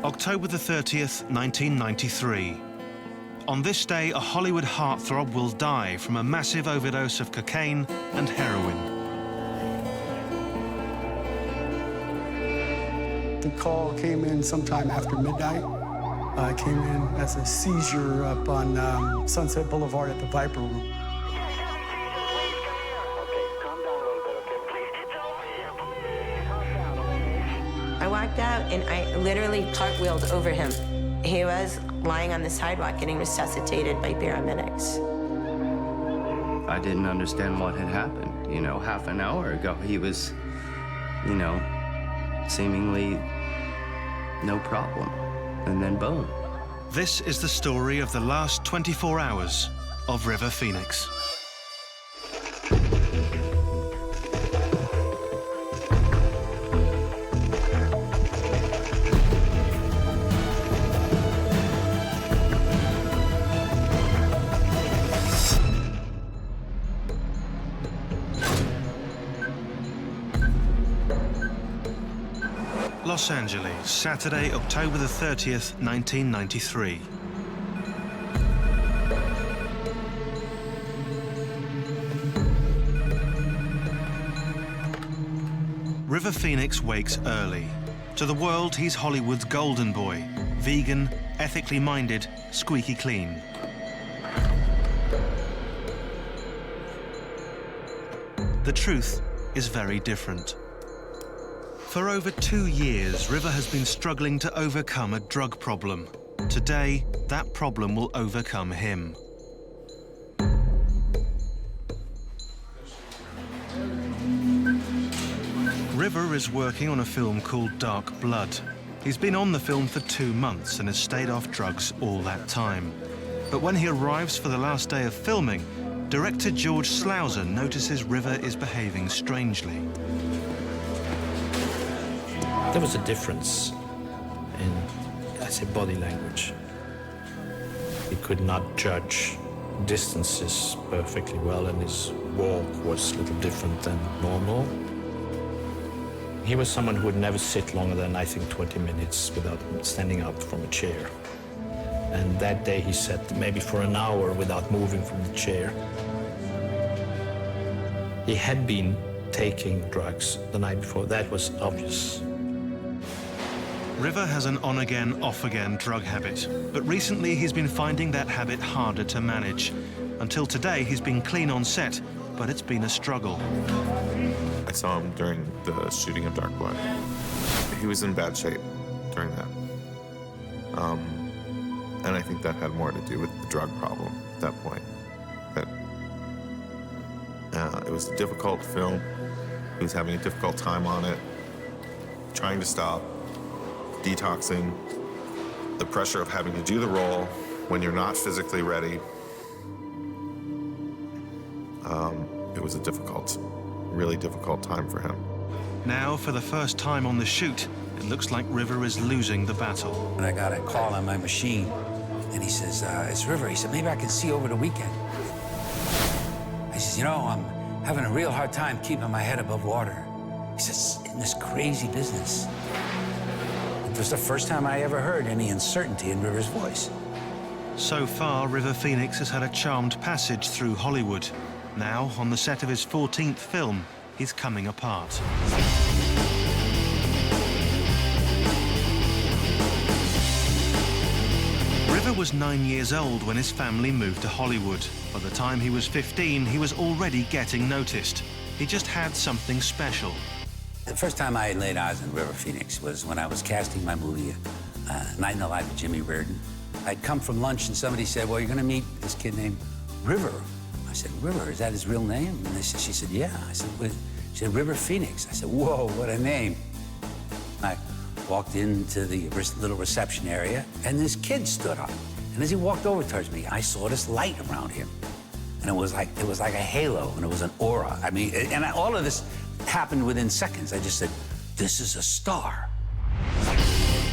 October the 30th, 1993. On this day, a Hollywood heartthrob will die from a massive overdose of cocaine and heroin. The call came in sometime after midnight. It came in as a seizure up on Sunset Boulevard at the Viper Room. I walked out and I literally cartwheeled over him. He was lying on the sidewalk getting resuscitated by paramedics. I didn't understand what had happened. You know, half an hour ago, he was, you know, seemingly no problem. And then boom. This is the story of the last 24 hours of River Phoenix. Los Angeles, Saturday, October the 30th, 1993. River Phoenix wakes early. To the world, he's Hollywood's golden boy. Vegan, ethically minded, squeaky clean. The truth is very different. For over 2 years, River has been struggling to overcome a drug problem. Today, that problem will overcome him. River is working on a film called Dark Blood. He's been on the film for 2 months and has stayed off drugs all that time. But when he arrives for the last day of filming, director George Slauser notices River is behaving strangely. There was a difference in, I say, body language. He could not judge distances perfectly well, and his walk was a little different than normal. He was someone who would never sit longer than, I think, 20 minutes without standing up from a chair. And that day he sat maybe for an hour without moving from the chair. He had been taking drugs the night before. That was obvious. River has an on-again, off-again drug habit, but recently he's been finding that habit harder to manage. Until today, he's been clean on set, but it's been a struggle. I saw him during the shooting of Dark Blood. He was in bad shape during that. And I think that had more to do with the drug problem at that point. That it was a difficult film. He was having a difficult time on it, trying to stop, detoxing, the pressure of having to do the role when you're not physically ready. It was a difficult, really difficult time for him. Now, for the first time on the shoot, it looks like River is losing the battle. And I got a call on my machine, and he says, it's River. He said, maybe I can see you over the weekend. I says, you know, I'm having a real hard time keeping my head above water. He says, in this crazy business. It was the first time I ever heard any uncertainty in River's voice. So far, River Phoenix has had a charmed passage through Hollywood. Now, on the set of his 14th film, he's coming apart. River was 9 years old when his family moved to Hollywood. By the time he was 15, he was already getting noticed. He just had something special. The first time I laid eyes on River Phoenix was when I was casting my movie, Night in the Life of Jimmy Reardon. I'd come from lunch and somebody said, well, you're gonna meet this kid named River. I said, River, is that his real name? And she said, yeah. I said, what? She said, River Phoenix. I said, whoa, what a name. I walked into the little reception area, and this kid stood up. And as he walked over towards me, I saw this light around him. And it was like a halo, and it was an aura. I mean, all of this happened within seconds. I just said, this is a star.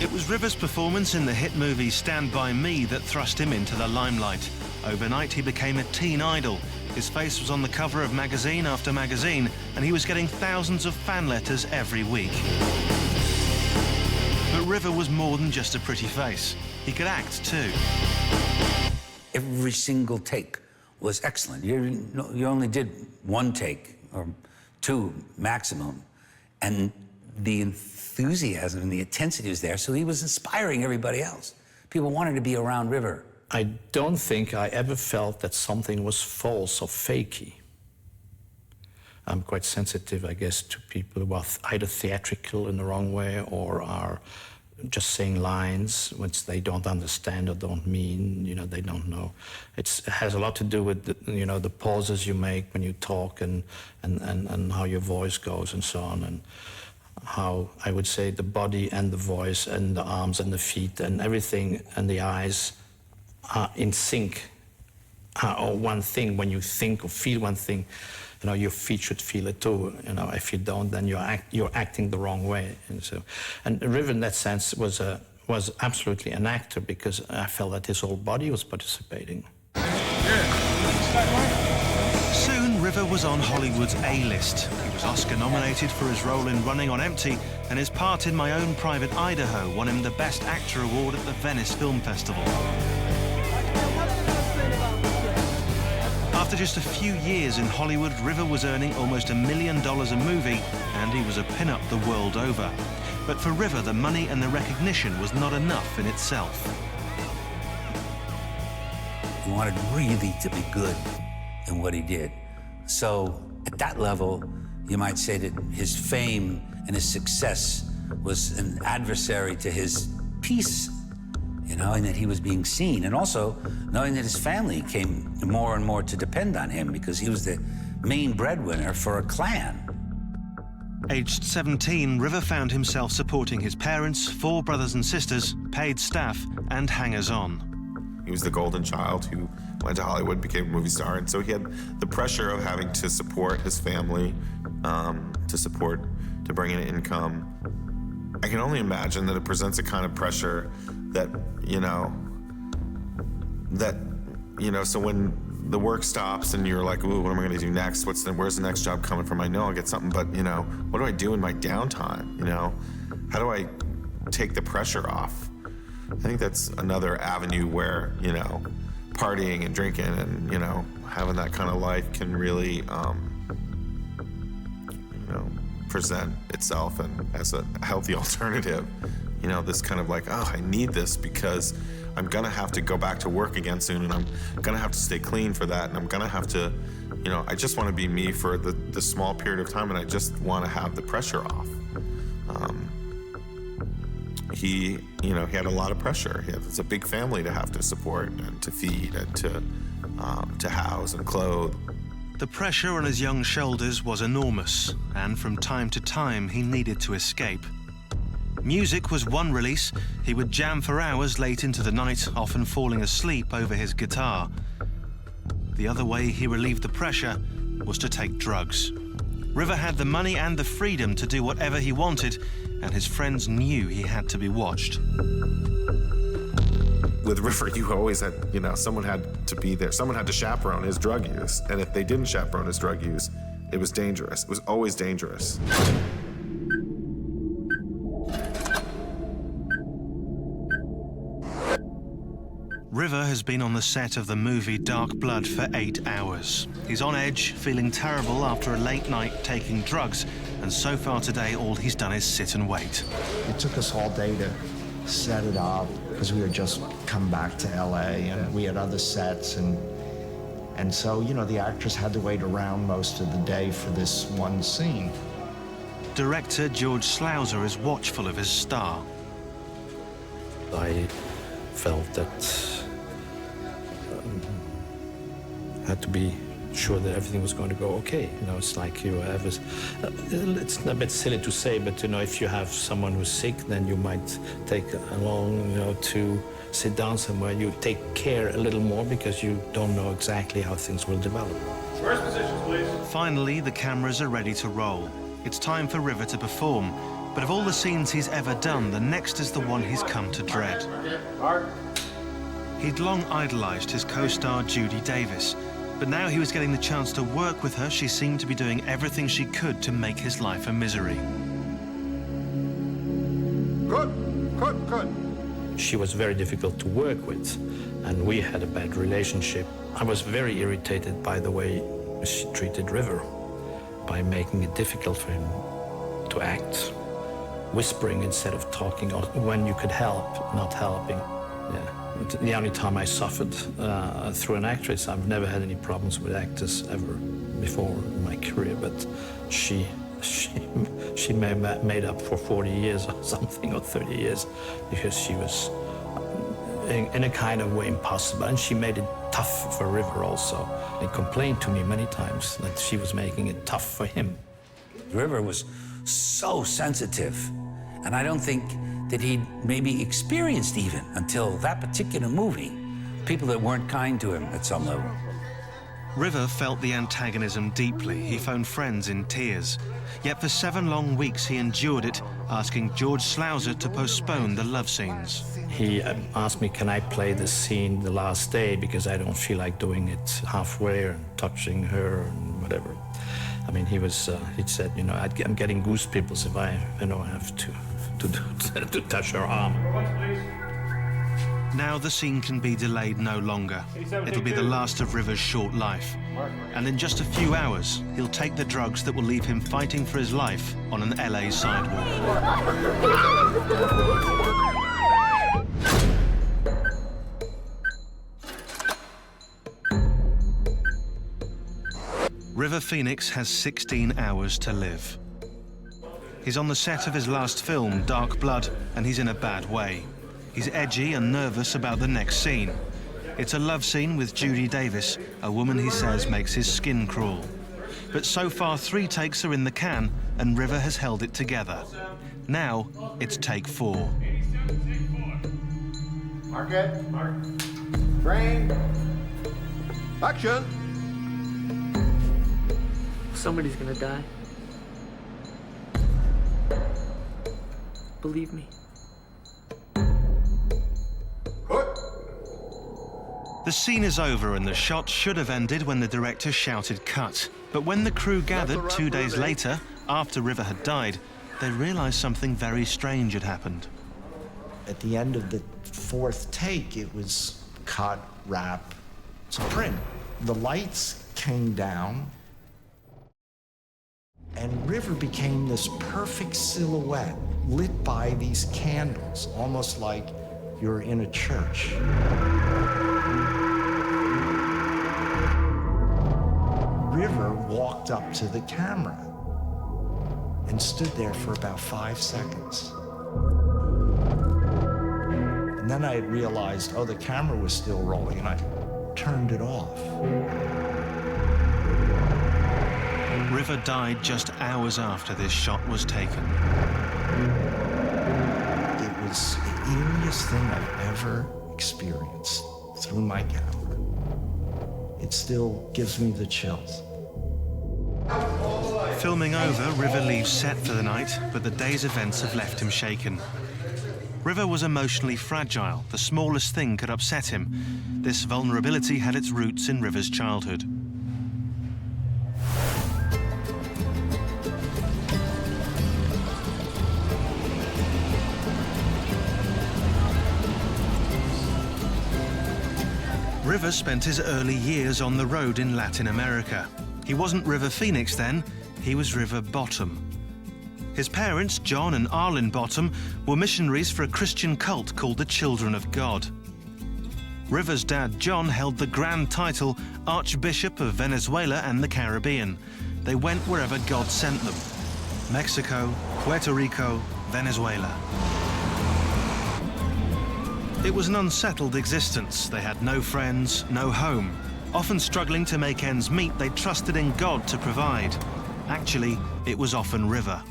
It was River's performance in the hit movie Stand By Me that thrust him into the limelight. Overnight, he became a teen idol. His face was on the cover of magazine after magazine, and he was getting thousands of fan letters every week. But River was more than just a pretty face. He could act too. Every single take was excellent. You only did one take, or two maximum, and the enthusiasm and the intensity was there, so he was inspiring everybody else. People wanted to be around River. I don't think I ever felt that something was false or fakey. I'm quite sensitive, I guess, to people who are either theatrical in the wrong way or are just saying lines which they don't understand or don't mean, they don't know. It has a lot to do with, the pauses you make when you talk and how your voice goes and so on, and how, I would say, the body and the voice and the arms and the feet and everything and the eyes are in sync, or one thing. When you think or feel one thing, your feet should feel it too. If you don't, then you're acting the wrong way. And River, in that sense, was absolutely an actor, because I felt that his whole body was participating. Soon, River was on Hollywood's A-list. He was Oscar-nominated for his role in Running on Empty, and his part in My Own Private Idaho won him the Best Actor award at the Venice Film Festival. After just a few years in Hollywood, River was earning almost $1 million a movie, and he was a pin-up the world over. But for River, the money and the recognition was not enough in itself. He wanted really to be good in what he did. So at that level, you might say that his fame and his success was an adversary to his peace, and that he was being seen. And also knowing that his family came more and more to depend on him, because he was the main breadwinner for a clan. Aged 17, River found himself supporting his parents, 4 brothers and sisters, paid staff, and hangers-on. He was the golden child who went to Hollywood, became a movie star, and so he had the pressure of having to support his family, to bring in income. I can only imagine that it presents a kind of pressure that, so when the work stops and you're like, ooh, what am I gonna do next? Where's the next job coming from? I know I'll get something, but, what do I do in my downtime? How do I take the pressure off? I think that's another avenue where, partying and drinking and, having that kind of life can really, present itself and as a healthy alternative. This kind of like, oh, I need this because I'm gonna have to go back to work again soon, and I'm gonna have to stay clean for that, and I'm gonna have to, I just want to be me for the small period of time, and I just want to have the pressure off. He had a lot of pressure. It's a big family to have to support and to feed and to house and clothe. The pressure on his young shoulders was enormous, and from time to time he needed to escape. Music was one release. He would jam for hours late into the night, often falling asleep over his guitar. The other way he relieved the pressure was to take drugs. River had the money and the freedom to do whatever he wanted, and his friends knew he had to be watched. With River, you always had, someone had to be there. Someone had to chaperone his drug use. And if they didn't chaperone his drug use, it was dangerous. It was always dangerous. River has been on the set of the movie Dark Blood for 8 hours. He's on edge, feeling terrible after a late night taking drugs, and so far today, all he's done is sit and wait. It took us all day to set it up because we had just come back to LA and we had other sets, and so, the actors had to wait around most of the day for this one scene. Director George Slouser is watchful of his star. I felt that I had to be sure that everything was going to go okay. It's like it's a bit silly to say, but if you have someone who's sick, then you might take along, to sit down somewhere. You take care a little more because you don't know exactly how things will develop. First positions, please. Finally, the cameras are ready to roll. It's time for River to perform. But of all the scenes he's ever done, the next is the one he's come to dread. He'd long idolized his co-star Judy Davis, but now he was getting the chance to work with her. She seemed to be doing everything she could to make his life a misery. Good. She was very difficult to work with, and we had a bad relationship. I was very irritated by the way she treated River, by making it difficult for him to act, whispering instead of talking, or when you could help, not helping. Yeah. The only time I suffered through an actress, I've never had any problems with actors ever before in my career, but she made up for 40 years or something, or 30 years, because she was in a kind of way impossible, and she made it tough for River also. He complained to me many times that she was making it tough for him. River was so sensitive, and I don't think that he'd maybe experienced even until that particular movie, people that weren't kind to him at some level. River felt the antagonism deeply. He phoned friends in tears. Yet for 7 long weeks he endured it, asking George Slouser to postpone the love scenes. He asked me, can I play this scene the last day, because I don't feel like doing it halfway and touching her and whatever. I mean, he said, you know, I'm getting goosebumps if I have to touch her arm. Now the scene can be delayed no longer. It'll be the last of River's short life. And in just a few hours, he'll take the drugs that will leave him fighting for his life on an LA sidewalk. River Phoenix has 16 hours to live. He's on the set of his last film, Dark Blood, and he's in a bad way. He's edgy and nervous about the next scene. It's a love scene with Judy Davis, a woman he says makes his skin crawl. But so far 3 takes are in the can, and River has held it together. Now it's take 4. Mark it. Mark. Frame. Action. Somebody's gonna die. Believe me. The scene is over and the shot should have ended when the director shouted cut. But when the crew gathered 2 days later, after River had died, they realized something very strange had happened. At the end of the 4th take, it was cut, wrap, to print. The lights came down, and River became this perfect silhouette, lit by these candles, almost like you're in a church. River walked up to the camera and stood there for about 5 seconds. And then I realized, oh, the camera was still rolling, and I turned it off. River died just hours after this shot was taken. It was the eeriest thing I've ever experienced through my camera. It still gives me the chills. Filming over, River leaves set for the night, but the day's events have left him shaken. River was emotionally fragile. The smallest thing could upset him. This vulnerability had its roots in River's childhood. River spent his early years on the road in Latin America. He wasn't River Phoenix then, he was River Bottom. His parents, John and Arlen Bottom, were missionaries for a Christian cult called the Children of God. River's dad, John, held the grand title Archbishop of Venezuela and the Caribbean. They went wherever God sent them. Mexico, Puerto Rico, Venezuela. It was an unsettled existence. They had no friends, no home. Often struggling to make ends meet, they trusted in God to provide. Actually, it was often River.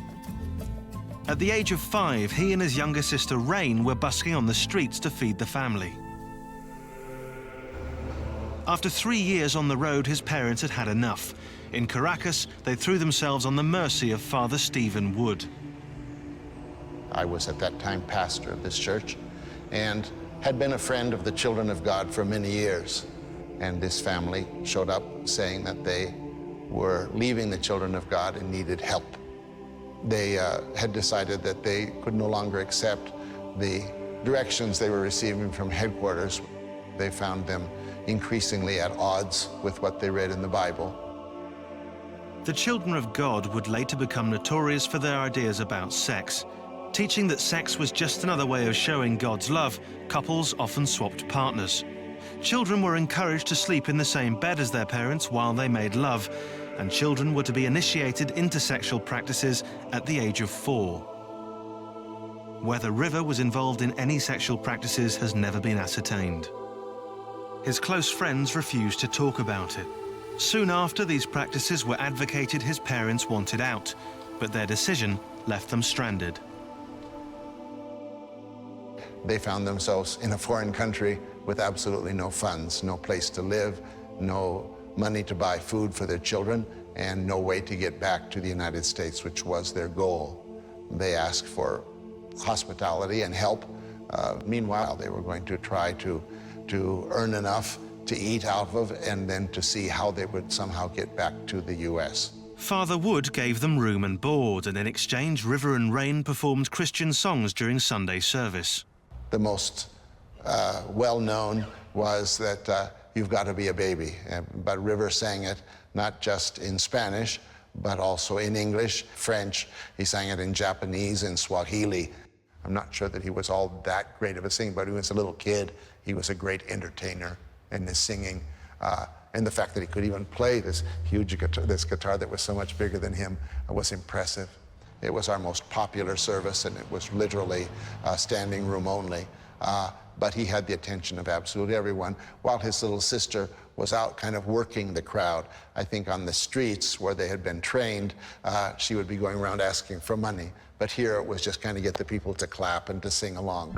At the age of 5, he and his younger sister Rain were busking on the streets to feed the family. After 3 years on the road, his parents had had enough. In Caracas, they threw themselves on the mercy of Father Stephen Wood. I was at that time pastor of this church and had been a friend of the Children of God for many years. And this family showed up saying that they were leaving the Children of God and needed help. They had decided that they could no longer accept the directions they were receiving from headquarters, they found them increasingly at odds with what they read in the Bible. The children of God would later become notorious for their ideas about sex. Teaching that sex was just another way of showing God's love, couples often swapped partners. Children were encouraged to sleep in the same bed as their parents while they made love, and children were to be initiated into sexual practices at the age of 4. Whether River was involved in any sexual practices has never been ascertained. His close friends refused to talk about it. Soon after these practices were advocated, his parents wanted out, but their decision left them stranded. They found themselves in a foreign country with absolutely no funds, no place to live, no money to buy food for their children, and no way to get back to the United States, which was their goal. They asked for hospitality and help. Meanwhile, they were going to try to earn enough to eat out of and then to see how they would somehow get back to the U.S. Father Wood gave them room and board, and in exchange, River and Rain performed Christian songs during Sunday service. The most well-known was that You've Got to Be a Baby, but River sang it not just in Spanish, but also in English, French. He sang it in Japanese and Swahili. I'm not sure that he was all that great of a singer, but he was a little kid. He was a great entertainer in his singing. And the fact that he could even play this huge guitar, this guitar that was so much bigger than him, was impressive. It was our most popular service, and it was literally standing room only. But he had the attention of absolutely everyone, while his little sister was out kind of working the crowd. I think on the streets where they had been trained, she would be going around asking for money. But here it was just kind of get the people to clap and to sing along.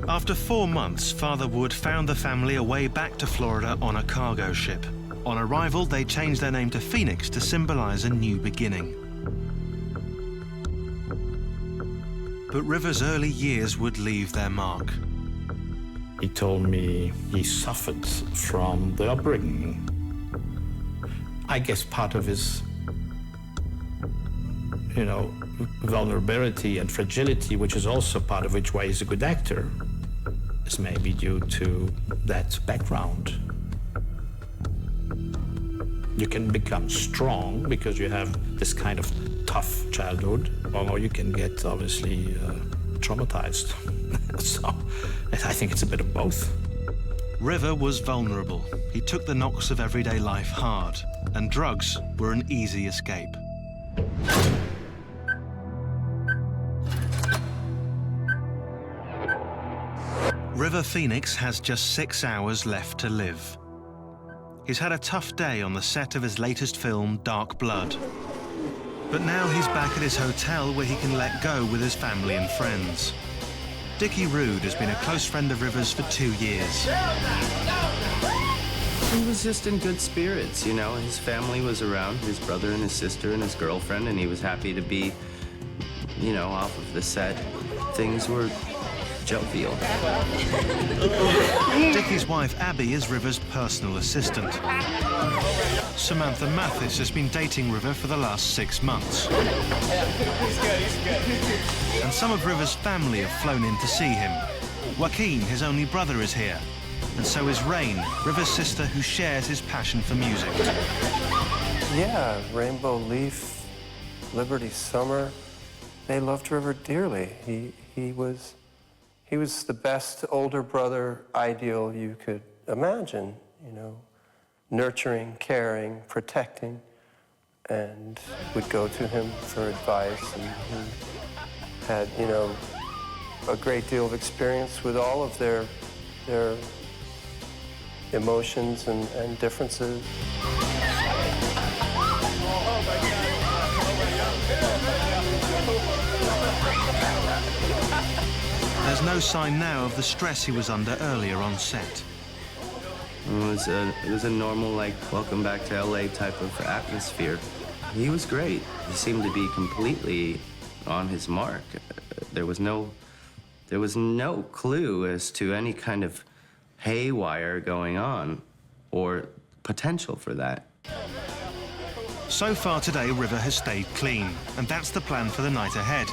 After 4 months, Father Wood found the family a way back to Florida on a cargo ship. On arrival, they changed their name to Phoenix to symbolize a new beginning. But River's early years would leave their mark. He told me he suffered from the upbringing. I guess part of his, vulnerability and fragility, which is also part of which why he's a good actor, is maybe due to that background. You can become strong because you have this kind of tough childhood, or you can get obviously traumatized. So I think it's a bit of both. River was vulnerable. He took the knocks of everyday life hard, and drugs were an easy escape. River Phoenix has just 6 hours left to live. He's had a tough day on the set of his latest film, Dark Blood. But now he's back at his hotel where he can let go with his family and friends. Dickie Rude has been a close friend of River's for 2 years. He was just in good spirits, His family was around, his brother and his sister and his girlfriend, and he was happy to be, off of the set. Things were jovial. Dickie's wife, Abby, is River's personal assistant. Samantha Mathis has been dating River for the last 6 months. And some of River's family have flown in to see him. Joaquin, his only brother, is here. And so is Rain, River's sister, who shares his passion for music. Yeah, Rainbow Leaf, Liberty Summer, they loved River dearly. He was the best older brother ideal you could imagine, nurturing, caring, protecting, and would go to him for advice. And he had, a great deal of experience with all of their emotions and differences. There's no sign now of the stress he was under earlier on set. It was a normal, welcome back to LA type of atmosphere. He was great. He seemed to be completely on his mark. There was no clue as to any kind of haywire going on or potential for that. So far today, River has stayed clean, and that's the plan for the night ahead.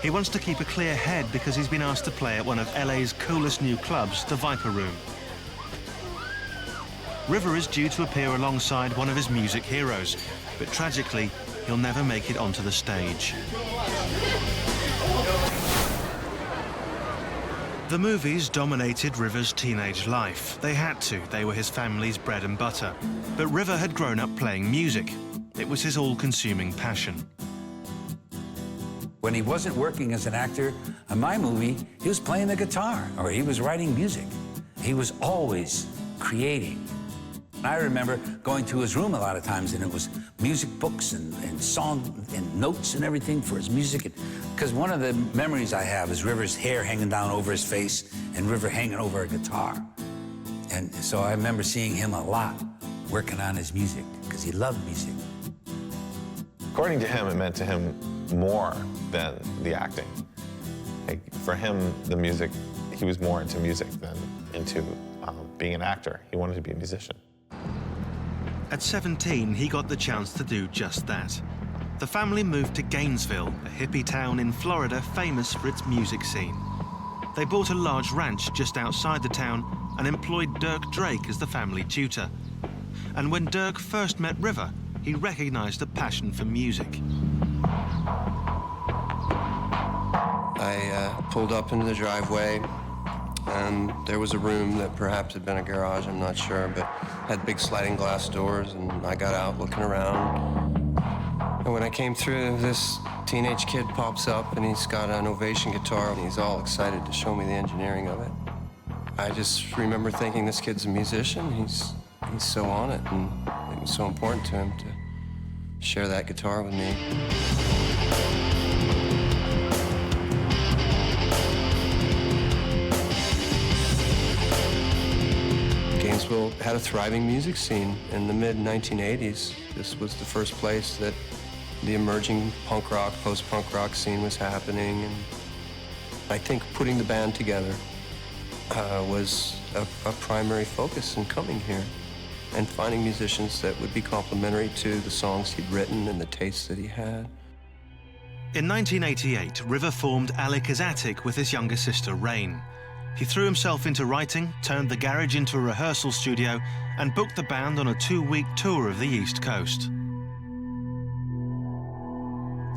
He wants to keep a clear head because he's been asked to play at one of LA's coolest new clubs, the Viper Room. River is due to appear alongside one of his music heroes, but tragically, he'll never make it onto the stage. The movies dominated River's teenage life. They had to. They were his family's bread and butter. But River had grown up playing music. It was his all-consuming passion. When he wasn't working as an actor on my movie, he was playing the guitar or he was writing music. He was always creating. I remember going to his room a lot of times, and it was music books and song and notes and everything for his music. Because one of the memories I have is River's hair hanging down over his face and River hanging over a guitar. And so I remember seeing him a lot working on his music because he loved music. According to him, it meant to him more than the acting. Like, for him, the music, he was more into music than into being an actor. He wanted to be a musician. At 17, he got the chance to do just that. The family moved to Gainesville, a hippie town in Florida famous for its music scene. They bought a large ranch just outside the town and employed Dirk Drake as the family tutor. And when Dirk first met River, he recognized a passion for music. I pulled up into the driveway, and there was a room that perhaps had been a garage, I'm not sure, but had big sliding glass doors, and I got out looking around. And when I came through, this teenage kid pops up, and he's got an Ovation guitar, and he's all excited to show me the engineering of it. I just remember thinking, this kid's a musician, he's so on it, and it was so important to him to share that guitar with me. Gainesville had a thriving music scene in the mid-1980s. This was the first place that the emerging punk rock, post-punk rock scene was happening. And I think putting the band together was a primary focus in coming here and finding musicians that would be complementary to the songs he'd written and the tastes that he had. In 1988, River formed Alika's Attic with his younger sister, Rain. He threw himself into writing, turned the garage into a rehearsal studio, and booked the band on a 2-week tour of the East Coast.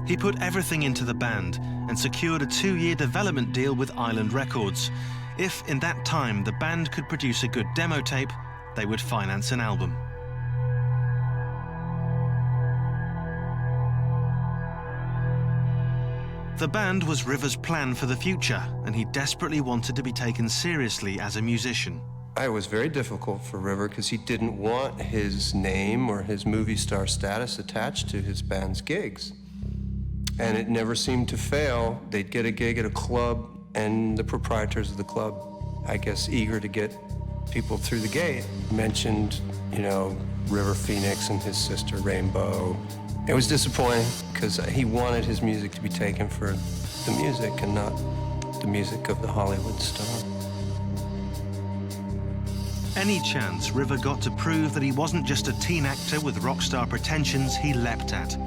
He put everything into the band and secured a 2-year development deal with Island Records. If, in that time, the band could produce a good demo tape, they would finance an album. The band was River's plan for the future, and he desperately wanted to be taken seriously as a musician. It was very difficult for River because he didn't want his name or his movie star status attached to his band's gigs. And it never seemed to fail. They'd get a gig at a club, and the proprietors of the club, I guess eager to get people through the gate, mentioned, you know, River Phoenix and his sister Rainbow. It was disappointing because he wanted his music to be taken for the music and not the music of the Hollywood star. Any chance River got to prove that he wasn't just a teen actor with rock star pretensions, he leapt at.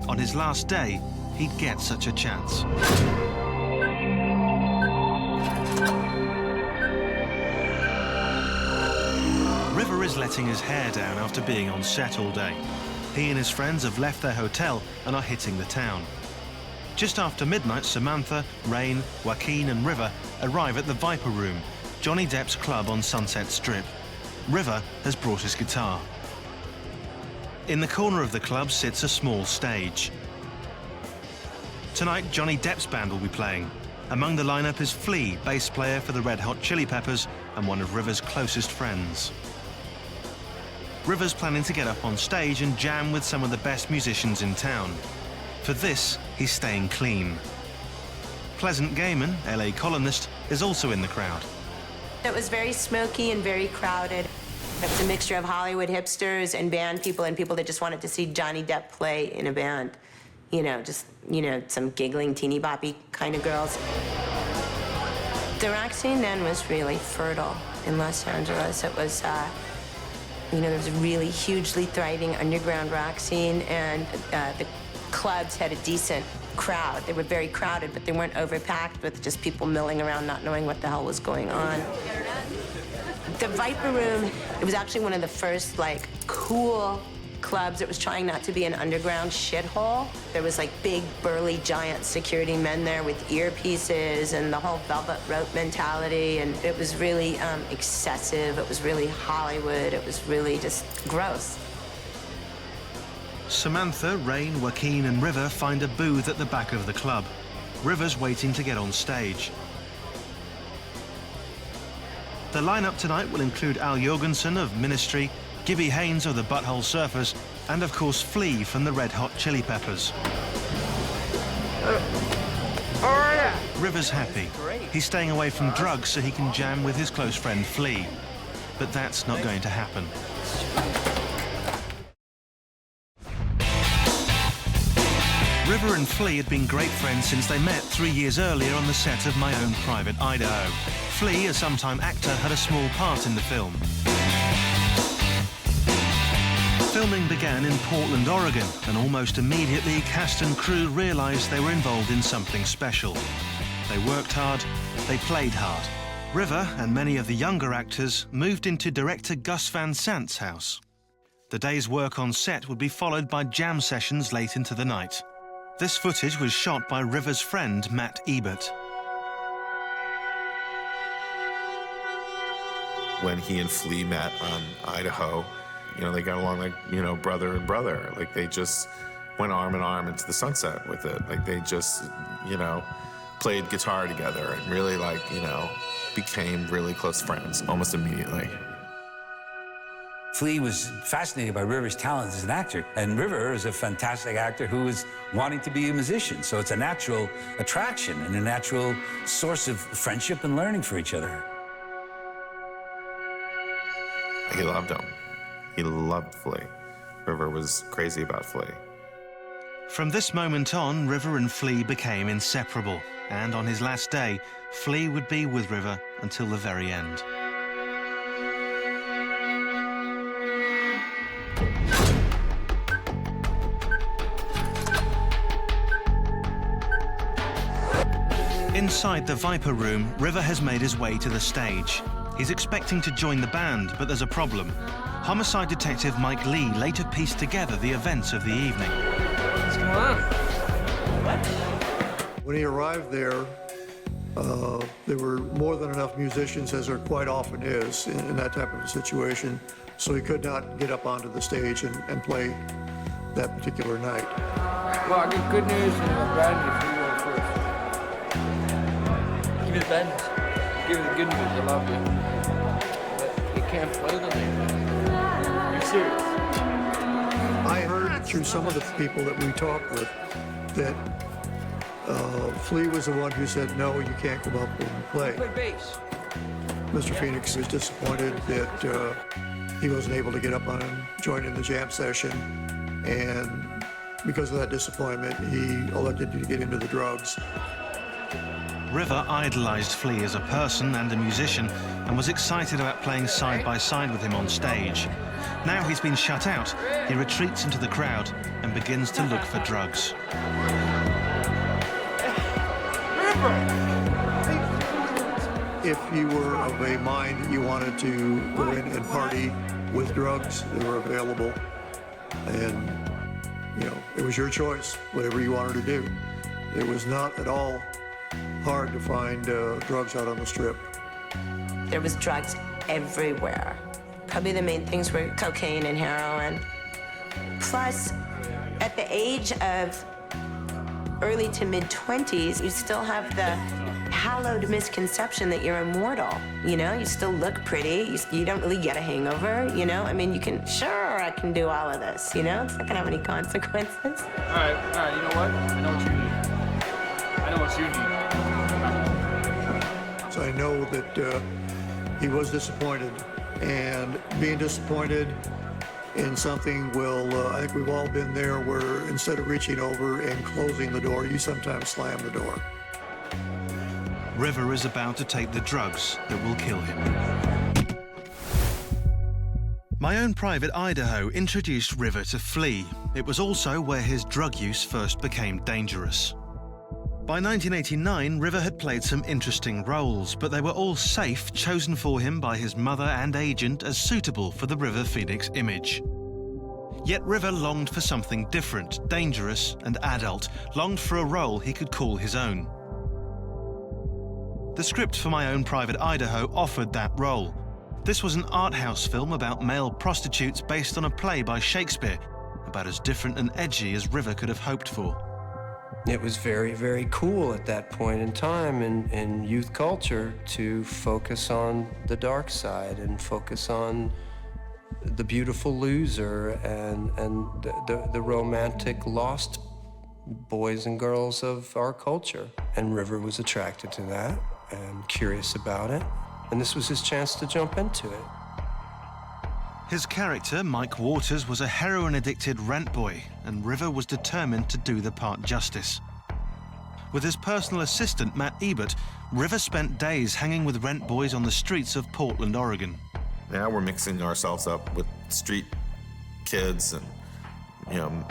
On his last day, he'd get such a chance. River is letting his hair down after being on set all day. He and his friends have left their hotel and are hitting the town. Just after midnight, Samantha, Rain, Joaquin and River arrive at the Viper Room, Johnny Depp's club on Sunset Strip. River has brought his guitar. In the corner of the club sits a small stage. Tonight, Johnny Depp's band will be playing. Among the lineup is Flea, bass player for the Red Hot Chili Peppers and one of River's closest friends. River's planning to get up on stage and jam with some of the best musicians in town. For this, he's staying clean. Pleasant Gaiman, LA columnist, is also in the crowd. It was very smoky and very crowded. It was a mixture of Hollywood hipsters and band people and people that just wanted to see Johnny Depp play in a band. You know, just, you know, some giggling, teeny boppy kind of girls. The rock scene then was really fertile in Los Angeles. It was, you know, there was a really hugely thriving underground rock scene, and the clubs had a decent crowd. They were very crowded, but they weren't overpacked with just people milling around not knowing what the hell was going on. The Viper Room, it was actually one of the first, like, cool clubs. It was trying not to be an underground shithole. There was, like, big, burly, giant security men there with earpieces and the whole velvet rope mentality, and it was really excessive. It was really Hollywood. It was really just gross. Samantha, Rain, Joaquin and River find a booth at the back of the club. River's waiting to get on stage. The lineup tonight will include Al Jorgensen of Ministry, Gibby Haynes of the Butthole Surfers, and of course Flea from the Red Hot Chili Peppers. River's happy. He's staying away from drugs so he can jam with his close friend Flea. But that's not going to happen. River and Flea had been great friends since they met 3 years earlier on the set of My Own Private Idaho. Flea, a sometime actor, had a small part in the film. Filming began in Portland, Oregon, and almost immediately cast and crew realized they were involved in something special. They worked hard, they played hard. River and many of the younger actors moved into director Gus Van Sant's house. The day's work on set would be followed by jam sessions late into the night. This footage was shot by River's friend, Matt Ebert. When he and Flea met on Idaho, you know, they got along like, you know, brother and brother. Like, they just went arm in arm into the sunset with it. Like, they just, you know, played guitar together and really, like, you know, became really close friends almost immediately. Flea was fascinated by River's talent as an actor, and River is a fantastic actor who is wanting to be a musician, so it's a natural attraction and a natural source of friendship and learning for each other. He loved him. He loved Flea. River was crazy about Flea. From this moment on, River and Flea became inseparable, and on his last day, Flea would be with River until the very end. Inside the Viper Room, River has made his way to the stage. He's expecting to join the band, but there's a problem. Homicide detective Mike Lee later pieced together the events of the evening. What's going on? When he arrived there were more than enough musicians, as there quite often is in that type of a situation, so he could not get up onto the stage and play that particular night. Well, I get good news and bad news. You go first. Give me the bad news. Give me the good news. I love you. But you can't play the night. You're serious. I heard through some of the people that we talked with that Flea was the one who said, no, you can't come up and play. Play bass. Mr. Phoenix was disappointed that he wasn't able to get up on and join in the jam session, and because of that disappointment, he elected to get into the drugs. River idolized Flea as a person and a musician and was excited about playing side by side with him on stage. Now he's been shut out, he retreats into the crowd and begins to look for drugs. If you were of a mind that you wanted to go in and party with drugs, they were available. And, you know, it was your choice, whatever you wanted to do. It was not at all hard to find drugs out on the strip. There was drugs everywhere. Probably the main things were cocaine and heroin. Plus, at the age of early to mid-20s, you still have the hallowed misconception that you're immortal. You know, you still look pretty. You don't really get a hangover, you know? I mean, you can, sure, I can do all of this, you know? It's not gonna have any consequences. All right, you know what? I know what you need. I know what you need. So I know that he was disappointed, and being disappointed in something I think we've all been there, where instead of reaching over and closing the door, you sometimes slam the door. River is about to take the drugs that will kill him. My Own Private Idaho introduced River to Flea. It was also where his drug use first became dangerous. By 1989, River had played some interesting roles, but they were all safe, chosen for him by his mother and agent as suitable for the River Phoenix image. Yet River longed for something different, dangerous and adult, longed for a role he could call his own. The script for My Own Private Idaho offered that role. This was an art house film about male prostitutes based on a play by Shakespeare, about as different and edgy as River could have hoped for. It was very, very cool at that point in time in youth culture to focus on the dark side and focus on the beautiful loser and the romantic lost boys and girls of our culture. And River was attracted to that and curious about it. And this was his chance to jump into it. His character, Mike Waters, was a heroin-addicted rent boy, and River was determined to do the part justice. With his personal assistant, Matt Ebert, River spent days hanging with rent boys on the streets of Portland, Oregon. Now we're mixing ourselves up with street kids and, you know,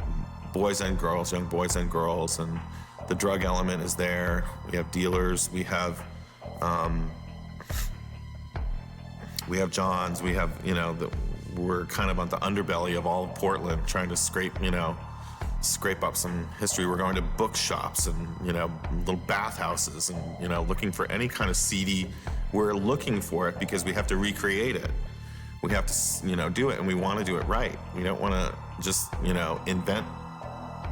boys and girls, young boys and girls, and the drug element is there. We have dealers, we have Johns, we have, you know, we're kind of on the underbelly of all of Portland, trying to scrape up some history. We're going to bookshops and, you know, little bathhouses and, you know, looking for any kind of seedy. We're looking for it because we have to recreate it. We have to, you know, do it, and we want to do it right. We don't want to just, you know, invent,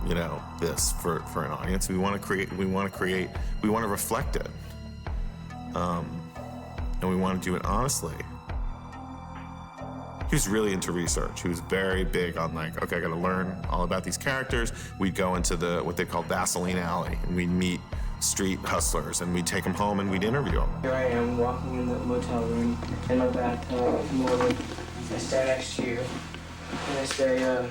you know, this for an audience. We want to create, we want to reflect it. And we want to do it honestly. He was really into research. He was very big on, like, okay, I got to learn all about these characters. We'd go into what they call Vaseline Alley, and we'd meet street hustlers, and we'd take them home and we'd interview them. Here I am walking in the motel room in my bathtub. I stand next to you, and I say, so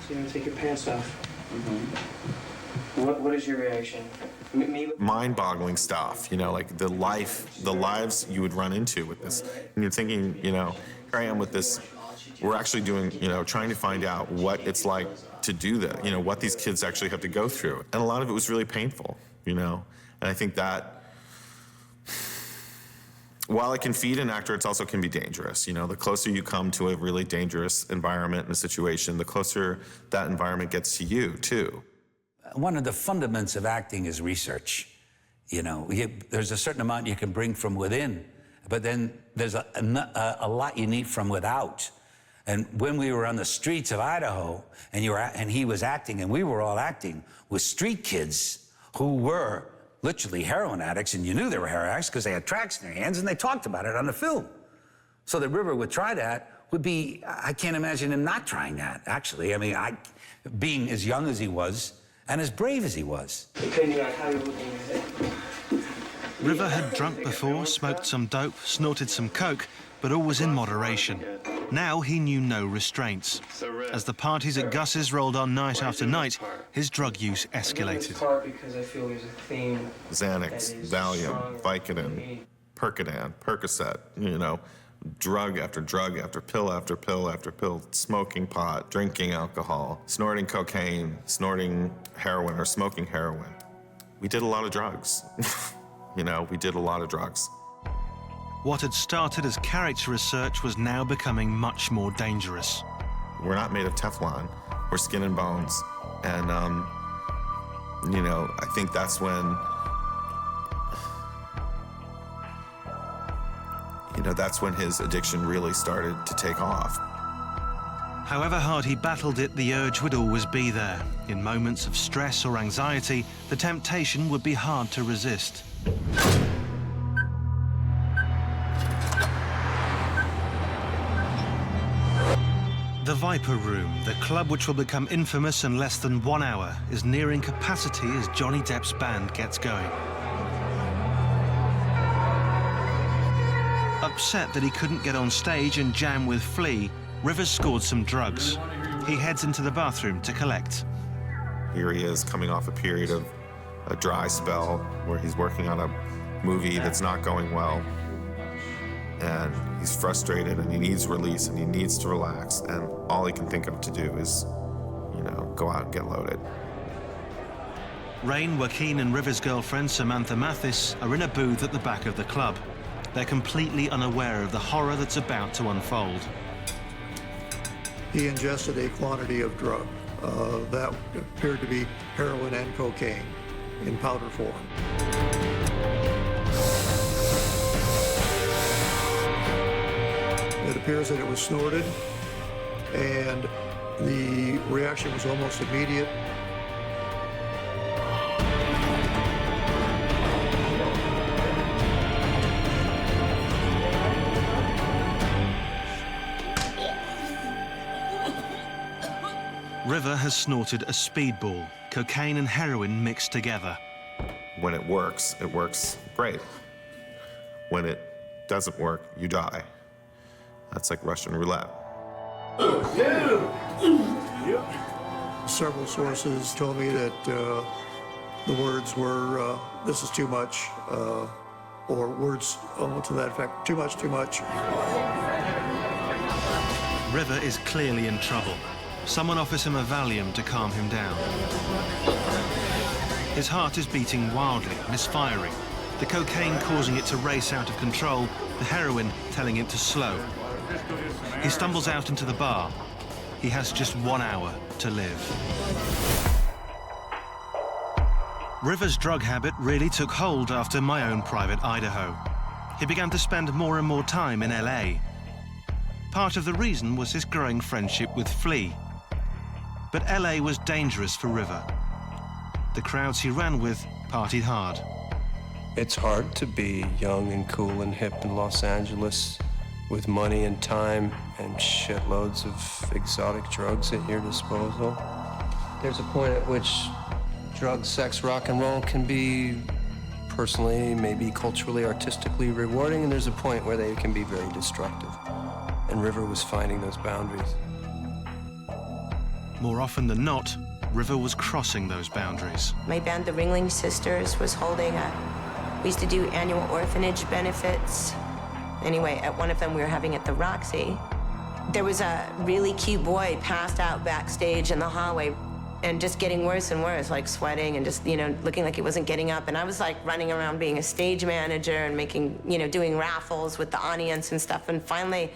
you're gonna take your pants off. Mm-hmm. What is your reaction? Mind-boggling stuff, you know, like the lives you would run into with this. And you're thinking, you know, here I am with this. We're actually doing, you know, trying to find out what it's like to do that, you know, what these kids actually have to go through. And a lot of it was really painful, you know. And I think that while it can feed an actor, it also can be dangerous. You know, the closer you come to a really dangerous environment and a situation, the closer that environment gets to you, too. One of the fundamentals of acting is research. You know, there's a certain amount you can bring from within, but then there's a lot you need from without. And when we were on the streets of Idaho, and he was acting, and we were all acting with street kids who were literally heroin addicts, and you knew they were heroin addicts because they had tracks in their hands, and they talked about it on the film. So that River would try that would be, I can't imagine him not trying that, actually. I mean, being as young as he was, and as brave as he was. River had drunk before, smoked some dope, snorted some coke, but always in moderation. Now he knew no restraints. As the parties at Gus's rolled on night after night, his drug use escalated. Because I feel there's a theme. Xanax, Valium, Vicodin, Percodan, Percocet, you know, drug after drug after pill after pill after pill, smoking pot, drinking alcohol, snorting cocaine, snorting heroin or smoking heroin. We did a lot of drugs. You know, we did a lot of drugs. What had started as character research was now becoming much more dangerous. We're not made of Teflon. We're skin and bones. And, you know, I think that's when, you know, that's when his addiction really started to take off. However hard he battled it, the urge would always be there. In moments of stress or anxiety, the temptation would be hard to resist. The Viper Room, the club which will become infamous in less than 1 hour, is nearing capacity as Johnny Depp's band gets going. Upset that he couldn't get on stage and jam with Flea, Rivers scored some drugs. He heads into the bathroom to collect. Here he is coming off a period of a dry spell where he's working on a movie that's not going well. And he's frustrated and he needs release and he needs to relax. And all he can think of to do is, you know, go out and get loaded. Rain, Joaquin and River's girlfriend Samantha Mathis are in a booth at the back of the club. They're completely unaware of the horror that's about to unfold. He ingested a quantity of drug that appeared to be heroin and cocaine in powder form. It appears that it was snorted, and the reaction was almost immediate. River has snorted a speedball, cocaine and heroin mixed together. When it works great. When it doesn't work, you die. That's like Russian roulette. Several sources told me that the words were, this is too much, or words to that effect, too much, too much. River is clearly in trouble. Someone offers him a Valium to calm him down. His heart is beating wildly, misfiring. The cocaine causing it to race out of control, the heroin telling it to slow. He stumbles out into the bar. He has just 1 hour to live. River's drug habit really took hold after my own private Idaho. He began to spend more and more time in LA. Part of the reason was his growing friendship with Flea. But LA was dangerous for River. The crowds he ran with partied hard. It's hard to be young and cool and hip in Los Angeles with money and time and shitloads of exotic drugs at your disposal. There's a point at which drugs, sex, rock and roll can be personally, maybe culturally, artistically rewarding, and there's a point where they can be very destructive. And River was finding those boundaries. More often than not, River was crossing those boundaries. My band, the Ringling Sisters, was holding we used to do annual orphanage benefits. Anyway, at one of them we were having at the Roxy. There was a really cute boy passed out backstage in the hallway and just getting worse and worse, like sweating and just, looking like he wasn't getting up. And I was like running around being a stage manager and making, doing raffles with the audience and stuff. And finally,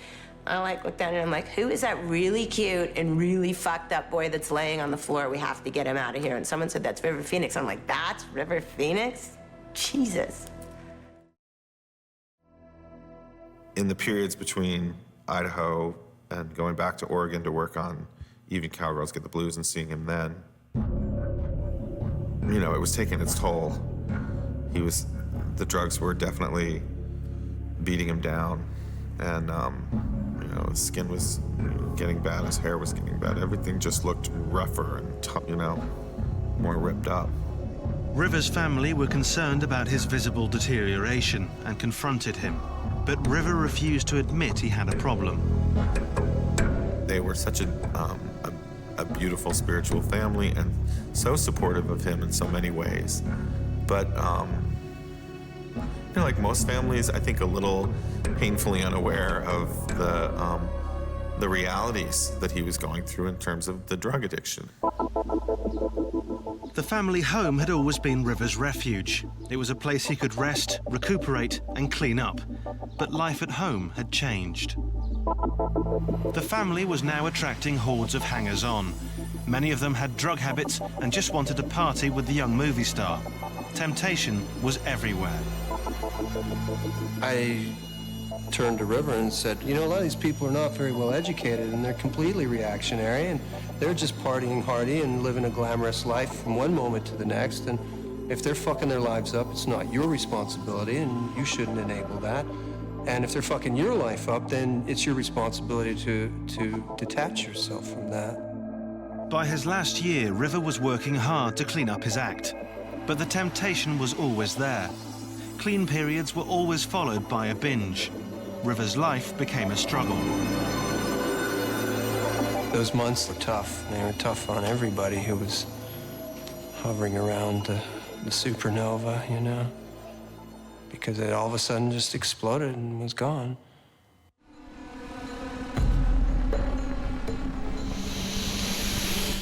I looked down and I'm like, who is that really cute and really fucked up boy that's laying on the floor? We have to get him out of here. And someone said, that's River Phoenix. I'm like, that's River Phoenix? Jesus. In the periods between Idaho and going back to Oregon to work on Even Cowgirls Get the Blues and seeing him then, it was taking its toll. The drugs were definitely beating him down. And, his skin was getting bad, his hair was getting bad. Everything just looked rougher and, more ripped up. River's family were concerned about his visible deterioration and confronted him. But River refused to admit he had a problem. They were such a beautiful spiritual family and so supportive of him in so many ways. But, like most families, I think a little painfully unaware of the realities that he was going through in terms of the drug addiction. The family home had always been River's refuge. It was a place he could rest, recuperate, and clean up. But life at home had changed. The family was now attracting hordes of hangers-on. Many of them had drug habits and just wanted to party with the young movie star. Temptation was everywhere. I turned to River and said, a lot of these people are not very well educated and they're completely reactionary and they're just partying hardy and living a glamorous life from one moment to the next. And if they're fucking their lives up, it's not your responsibility and you shouldn't enable that. And if they're fucking your life up, then it's your responsibility to detach yourself from that. By his last year, River was working hard to clean up his act. But the temptation was always there. Clean periods were always followed by a binge. River's life became a struggle. Those months were tough. They were tough on everybody who was hovering around the supernova, because it all of a sudden just exploded and was gone.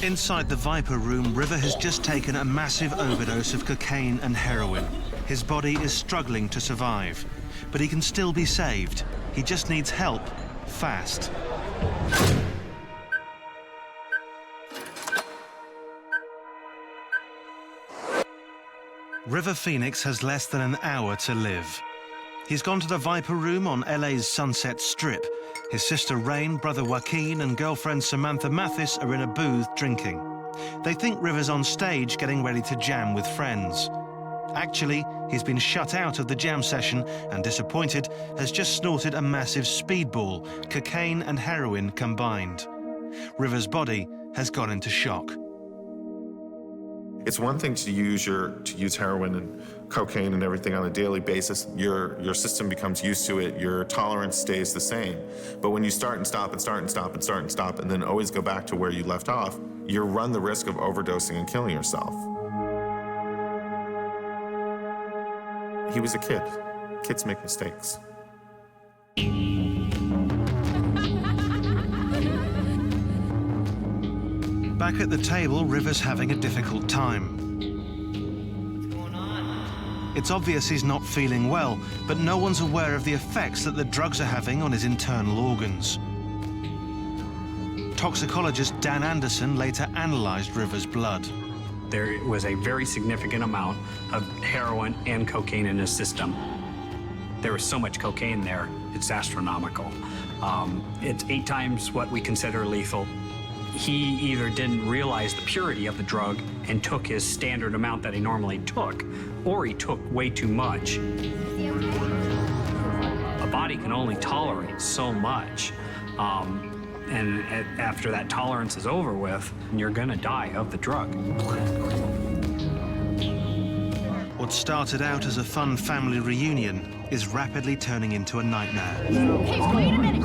Inside the Viper room, River has just taken a massive overdose of cocaine and heroin. His body is struggling to survive, but he can still be saved. He just needs help, fast. River Phoenix has less than an hour to live. He's gone to the Viper room on LA's Sunset Strip. His sister Rain, brother Joaquin and girlfriend Samantha Mathis are in a booth drinking. They think River's on stage getting ready to jam with friends. Actually, he's been shut out of the jam session and, disappointed, has just snorted a massive speedball, cocaine and heroin combined. River's body has gone into shock. It's one thing to use heroin and cocaine and everything on a daily basis. Your system becomes used to it. Your tolerance stays the same. But when you start and stop and start and stop and start and stop and then always go back to where you left off, you run the risk of overdosing and killing yourself. He was a kid. Kids make mistakes. Back at the table, River's having a difficult time. It's obvious he's not feeling well, but no one's aware of the effects that the drugs are having on his internal organs. Toxicologist Dan Anderson later analyzed River's blood. There was a very significant amount of heroin and cocaine in his system. There was so much cocaine there, it's astronomical. It's 8 times what we consider lethal. He either didn't realize the purity of the drug and took his standard amount that he normally took, or he took way too much. A body can only tolerate so much. And after that tolerance is over with, you're gonna die of the drug. What started out as a fun family reunion is rapidly turning into a nightmare. Hey, wait a minute.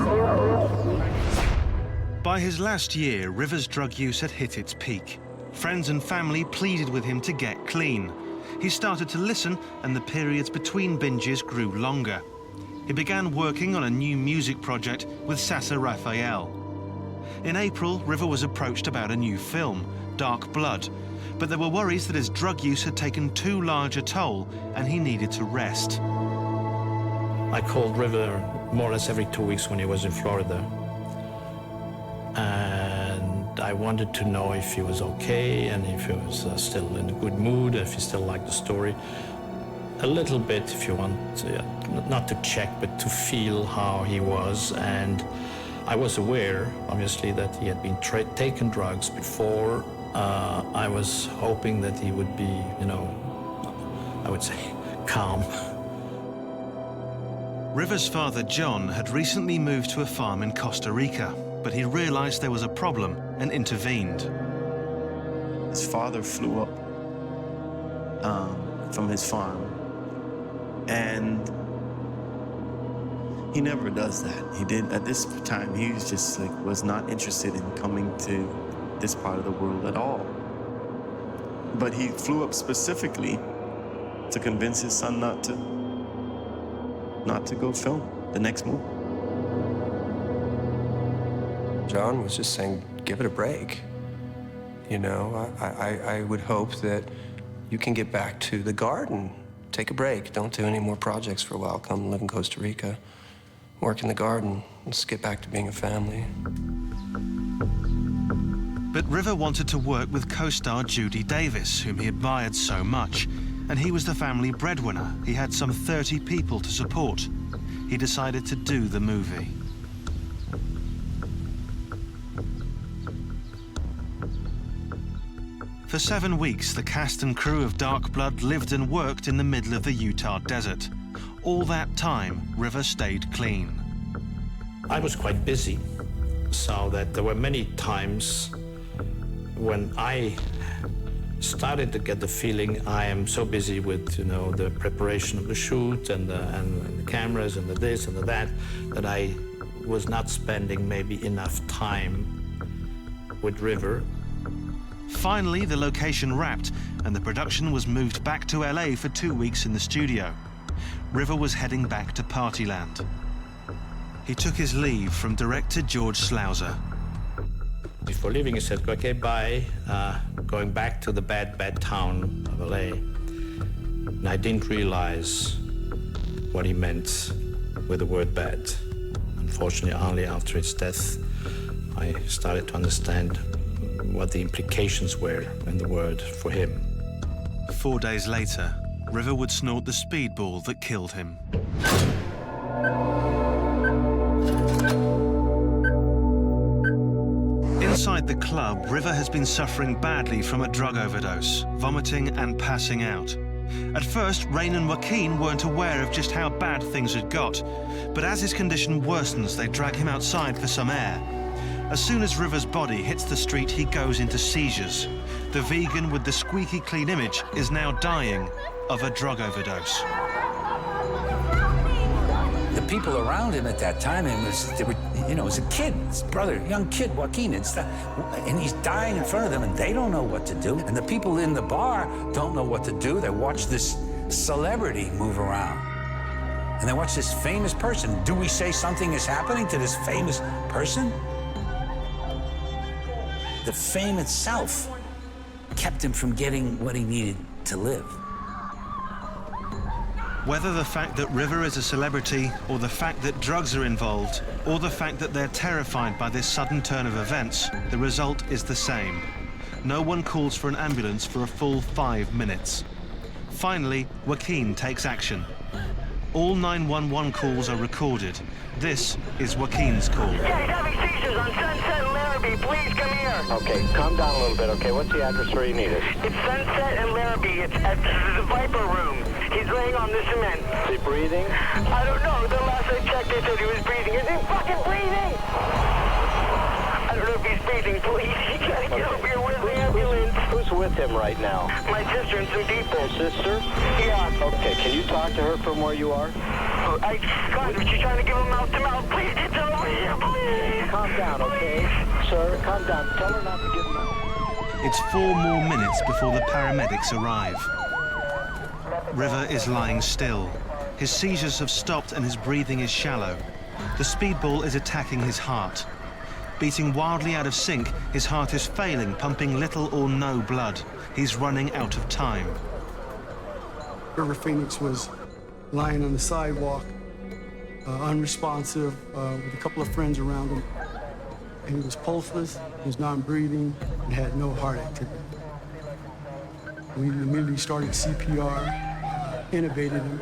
By his last year, River's drug use had hit its peak. Friends and family pleaded with him to get clean. He started to listen, and the periods between binges grew longer. He began working on a new music project with Sasa Raphael. In April, River was approached about a new film, Dark Blood, but there were worries that his drug use had taken too large a toll and he needed to rest. I called River more or less every 2 weeks when he was in Florida. And I wanted to know if he was okay and if he was still in a good mood, if he still liked the story. A little bit, if you want, not to check, but to feel how he was. And I was aware, obviously, that he had been taken drugs before. I was hoping that he would be, I would say, calm. River's father, John, had recently moved to a farm in Costa Rica, but he realized there was a problem and intervened. His father flew up from his farm, and he never does that. He didn't, at this time, he was just was not interested in coming to this part of the world at all. But he flew up specifically to convince his son not to go film the next movie. John was just saying, give it a break. I would hope that you can get back to the garden. Take a break. Don't do any more projects for a while. Come live in Costa Rica. Work in the garden. Let's get back to being a family. But River wanted to work with co-star Judy Davis, whom he admired so much. And he was the family breadwinner. He had some 30 people to support. He decided to do the movie. For 7 weeks, the cast and crew of Dark Blood lived and worked in the middle of the Utah desert. All that time, River stayed clean. I was quite busy, so that there were many times when I started to get the feeling I am so busy with, the preparation of the shoot and the cameras and the this and the that I was not spending maybe enough time with River. Finally, the location wrapped, and the production was moved back to LA for 2 weeks in the studio. River was heading back to Partyland. He took his leave from director George Slauser. Before leaving, he said, okay, bye. Going back to the bad town of LA. And I didn't realize what he meant with the word bad. Unfortunately, only after his death, I started to understand what the implications were in the word for him. 4 days later, River would snort the speedball that killed him. Inside the club, River has been suffering badly from a drug overdose, vomiting and passing out. At first, Rain and Joaquin weren't aware of just how bad things had got, but as his condition worsens, they drag him outside for some air. As soon as River's body hits the street, he goes into seizures. The vegan with the squeaky clean image is now dying of a drug overdose. The people around him at that time, it was a kid, his brother, young kid, Joaquin, and he's dying in front of them, and they don't know what to do. And the people in the bar don't know what to do. They watch this celebrity move around, and they watch this famous person. Do we say something is happening to this famous person? The fame itself kept him from getting what he needed to live. Whether the fact that River is a celebrity, or the fact that drugs are involved, or the fact that they're terrified by this sudden turn of events, the result is the same. No one calls for an ambulance for a full 5 minutes. Finally, Joaquin takes action. All 911 calls are recorded. This is Joaquin's call. Yeah, he's having seizures on Sunset and Larrabee. Please come here. Okay, calm down a little bit, okay? What's the address where you need it? It's Sunset and Larrabee. It's at the Viper Room. He's laying on the cement. Is he breathing? I don't know. The last I checked, they said he was breathing. Is he fucking breathing? I don't know if he's breathing. Please, you gotta get over here with the ambulance. Who's with him right now? My sister and some people. Sister? Yeah. Okay, can you talk to her from where you are? God, she's trying to give him mouth to mouth. Please get over here, please. Calm down, okay? Sir, calm down. Tell her not to give him mouth. It's 4 more minutes before the paramedics arrive. River is lying still. His seizures have stopped and his breathing is shallow. The speedball is attacking his heart. Beating wildly out of sync, his heart is failing, pumping little or no blood. He's running out of time. River Phoenix was lying on the sidewalk, unresponsive, with a couple of friends around him. And he was pulseless, he was non-breathing, and had no heart activity. We immediately started CPR, intubated him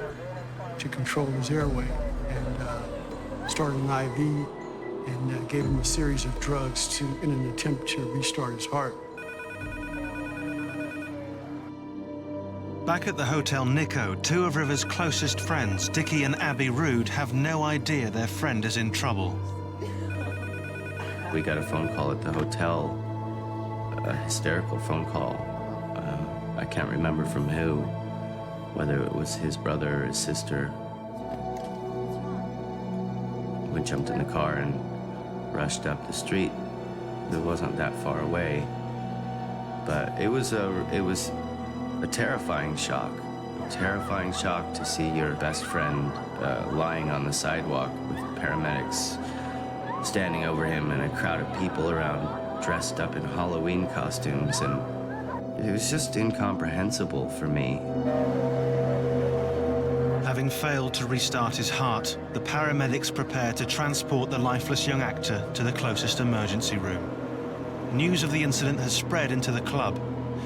to control his airway, and started an IV, and gave him a series of drugs in an attempt to restart his heart. Back at the Hotel Nico, 2 of River's closest friends, Dickie and Abby Rood, have no idea their friend is in trouble. We got a phone call at the hotel, a hysterical phone call. I can't remember from who, whether it was his brother or his sister. We jumped in the car and rushed up the street. It wasn't that far away, but it was a terrifying shock. A terrifying shock to see your best friend lying on the sidewalk with paramedics standing over him and a crowd of people around dressed up in Halloween costumes, and it was just incomprehensible for me. Having failed to restart his heart, the paramedics prepare to transport the lifeless young actor to the closest emergency room. News of the incident has spread into the club.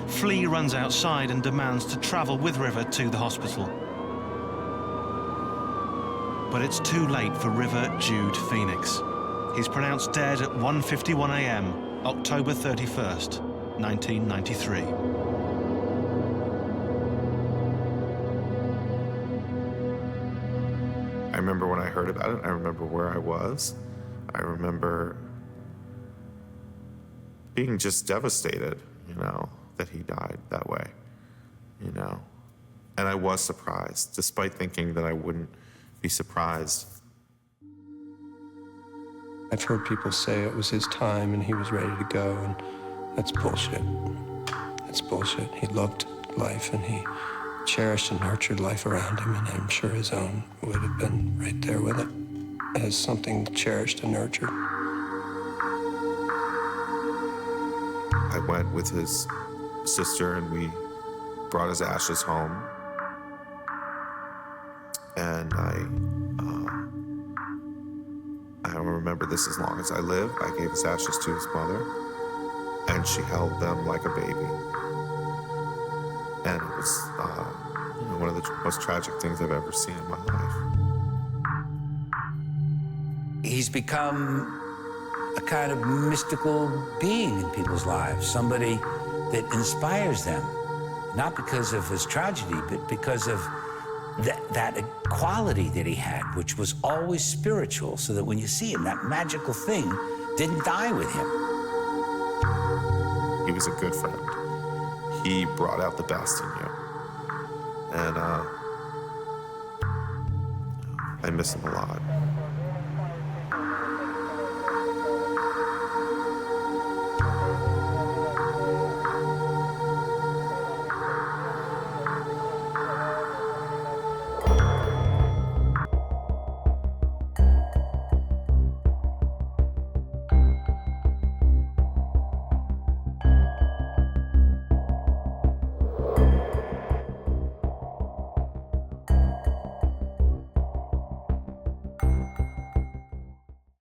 Flea runs outside and demands to travel with River to the hospital. But it's too late for River Jude Phoenix. He's pronounced dead at 1:51 a.m., October 31st, 1993. I remember when I heard about it, I remember where I was. I remember being just devastated, that he died that way, And I was surprised, despite thinking that I wouldn't be surprised. I've heard people say it was his time and he was ready to go, and that's bullshit. That's bullshit. He loved life and he cherished and nurtured life around him, and I'm sure his own would have been right there with it as something cherished and nurtured. I went with his sister and we brought his ashes home. And I remember this as long as I live. I gave his ashes to his mother, and she held them like a baby. And it was one of the most tragic things I've ever seen in my life. He's become a kind of mystical being in people's lives, somebody that inspires them, not because of his tragedy, but because of that quality that he had, which was always spiritual, so that when you see him, that magical thing didn't die with him. He was a good friend. He brought out the best in you. And I miss him a lot.